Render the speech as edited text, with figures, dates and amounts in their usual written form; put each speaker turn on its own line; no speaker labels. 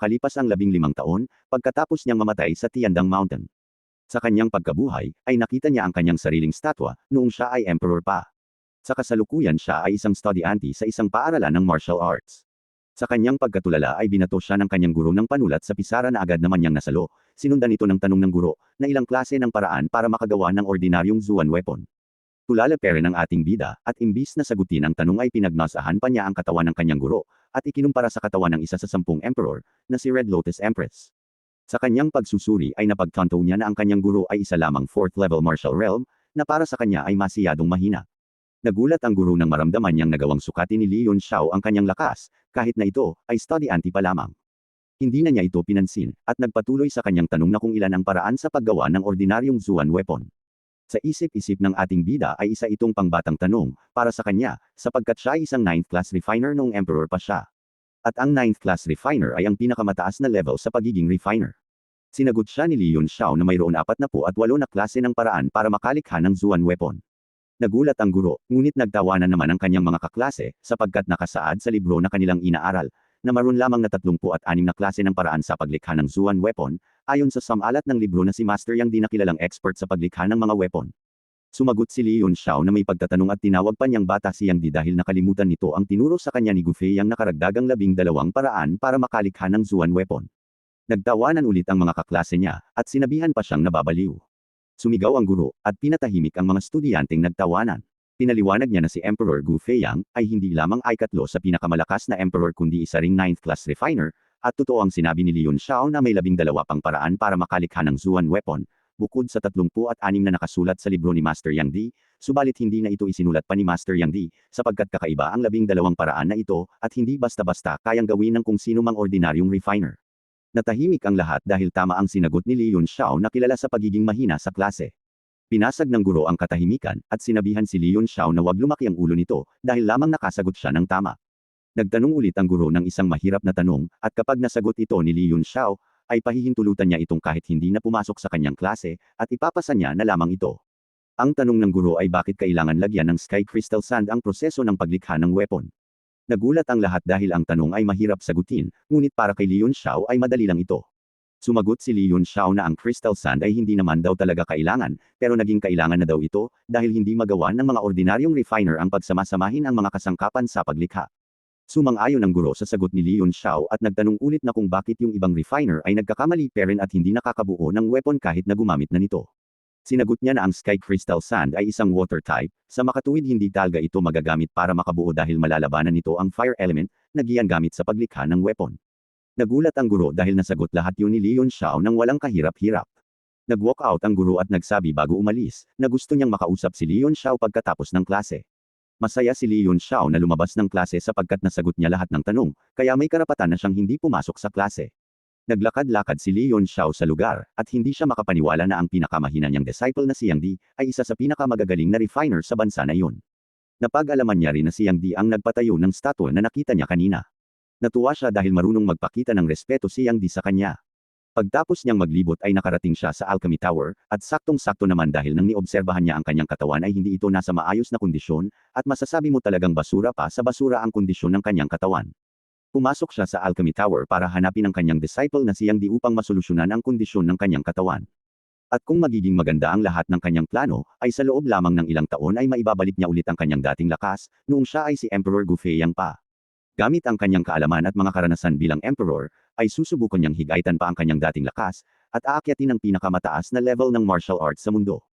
makalipas ang 15 taon, pagkatapos niyang mamatay sa Tiandang Mountain. Sa kanyang pagkabuhay, ay nakita niya ang kanyang sariling statwa, noong siya ay emperor pa. Sa kasalukuyan siya ay isang estudyante sa isang paaralan ng martial arts. Sa kanyang pagkatulala ay binato siya ng kanyang guro ng panulat sa pisara na agad naman niyang nasalo, sinundan ito ng tanong ng guro, na ilang klase ng paraan para makagawa ng ordinaryong Zuan weapon. Tulala pa rin ang ating bida, at imbis na sagutin ang tanong ay pinagmasahan pa niya ang katawan ng kanyang guro, at ikinumpara sa katawan ng isa sa 10 emperor, na si Red Lotus Empress. Sa kanyang pagsusuri ay napagtanto niya na ang kanyang guro ay isa lamang 4th level martial realm, na para sa kanya ay masyadong mahina. Nagulat ang guro nang maramdaman niyang nagawang sukatin ni Li Yunxiao ang kanyang lakas, kahit na ito ay estudyante pa lamang. Hindi na niya ito pinansin, at nagpatuloy sa kanyang tanong na kung ilan ang paraan sa paggawa ng ordinaryong Zuan weapon. Sa isip-isip ng ating bida ay isa itong pangbatang tanong, para sa kanya, sapagkat siya ay isang 9th class refiner noong emperor pa siya. At ang 9th class refiner ay ang pinakamataas na level sa pagiging refiner. Sinagot siya ni Li Yunxiao na mayroon 48 na klase ng paraan para makalikha ng Zuan weapon. Nagulat ang guro, ngunit nagtawanan naman ang kanyang mga kaklase, sapagkat nakasaad sa libro na kanilang inaaral, na maroon lamang na 36 na klase ng paraan sa paglikha ng Zuan weapon, ayon sa samalat ng libro na si Master Yang di nakilalang expert sa paglikha ng mga weapon. Sumagot si Li Yunxiao na may pagtatanong at tinawag pa niyang bata si Yang di dahil nakalimutan nito ang tinuro sa kanya ni Gufei ang nakaragdagang 12 paraan para makalikha ng Zuan weapon. Nagtawanan ulit ang mga kaklase niya, at sinabihan pa siyang nababaliw. Sumigaw ang guro, at pinatahimik ang mga estudyanteng nagtawanan. Pinaliwanag niya na si Emperor Gu Feiyang ay hindi lamang ay katlo sa pinakamalakas na emperor kundi isa ring 9th class refiner, at totoo ang sinabi ni Li Yunxiao na may 12 pang paraan para makalikha ng Zuan weapon, bukod sa 36 na nakasulat sa libro ni Master Yang Di, subalit hindi na ito isinulat pa ni Master Yang Di, sapagkat kakaiba ang 12 paraan na ito, at hindi basta-basta kayang gawin ng kung sino mang ordinaryong refiner. Natahimik ang lahat dahil tama ang sinagot ni Li Yunxiao na kilala sa pagiging mahina sa klase. Pinasag ng guro ang katahimikan, at sinabihan si Li Yunxiao na wag lumaki ang ulo nito, dahil lamang nakasagot siya ng tama. Nagtanong ulit ang guro ng isang mahirap na tanong, at kapag nasagot ito ni Li Yunxiao, ay pahihintulutan niya itong kahit hindi na pumasok sa kanyang klase, at ipapasa niya na lamang ito. Ang tanong ng guro ay bakit kailangan lagyan ng Sky Crystal Sand ang proseso ng paglikha ng weapon. Nagulat ang lahat dahil ang tanong ay mahirap sagutin, ngunit para kay Li Yunxiao ay madali lang ito. Sumagot si Li Yunxiao na ang crystal sand ay hindi naman daw talaga kailangan, pero naging kailangan na daw ito, dahil hindi magawa ng mga ordinaryong refiner ang pagsamasamahin ang mga kasangkapan sa paglikha. Sumang-ayon ang guro sa sagot ni Li Yunxiao at nagtanong ulit na kung bakit yung ibang refiner ay nagkakamali pa rin at hindi nakakabuo ng weapon kahit na gumamit na nito. Sinagot niya na ang Sky Crystal Sand ay isang water type, sa makatuwid hindi talaga ito magagamit para makabuo dahil malalabanan nito ang fire element, na gigamit sa paglikha ng weapon. Nagulat ang guro dahil nasagot lahat yun ni Li Yunxiao nang walang kahirap-hirap. Nag-walk out ang guro at nagsabi bago umalis, na gusto niyang makausap si Li Yunxiao pagkatapos ng klase. Masaya si Li Yunxiao na lumabas ng klase sapagkat nasagot niya lahat ng tanong, kaya may karapatan na siyang hindi pumasok sa klase. Naglakad-lakad si Li Yunxiao sa lugar, at hindi siya makapaniwala na ang pinakamahina niyang disciple na si Yang Di, ay isa sa pinakamagagaling na refiner sa bansa na iyon. Napag-alaman niya rin na si Yang Di ang nagpatayo ng statue na nakita niya kanina. Natuwa siya dahil marunong magpakita ng respeto si Yang Di sa kanya. Pagtapos niyang maglibot ay nakarating siya sa Alchemy Tower, at saktong-sakto naman dahil nang niobserbahan niya ang kanyang katawan ay hindi ito nasa maayos na kondisyon, at masasabi mo talagang basura pa sa basura ang kondisyon ng kanyang katawan. Pumasok siya sa Alchemy Tower para hanapin ang kanyang disciple na si Yang Di upang masolusyonan ang kondisyon ng kanyang katawan. At kung magiging maganda ang lahat ng kanyang plano, ay sa loob lamang ng ilang taon ay maibabalik niya ulit ang kanyang dating lakas, noong siya ay si Emperor Gu Feiyang pa. Gamit ang kanyang kaalaman at mga karanasan bilang Emperor, ay susubukan niyang higaitan pa ang kanyang dating lakas, at aakyatin ang pinakamataas na level ng martial arts sa mundo.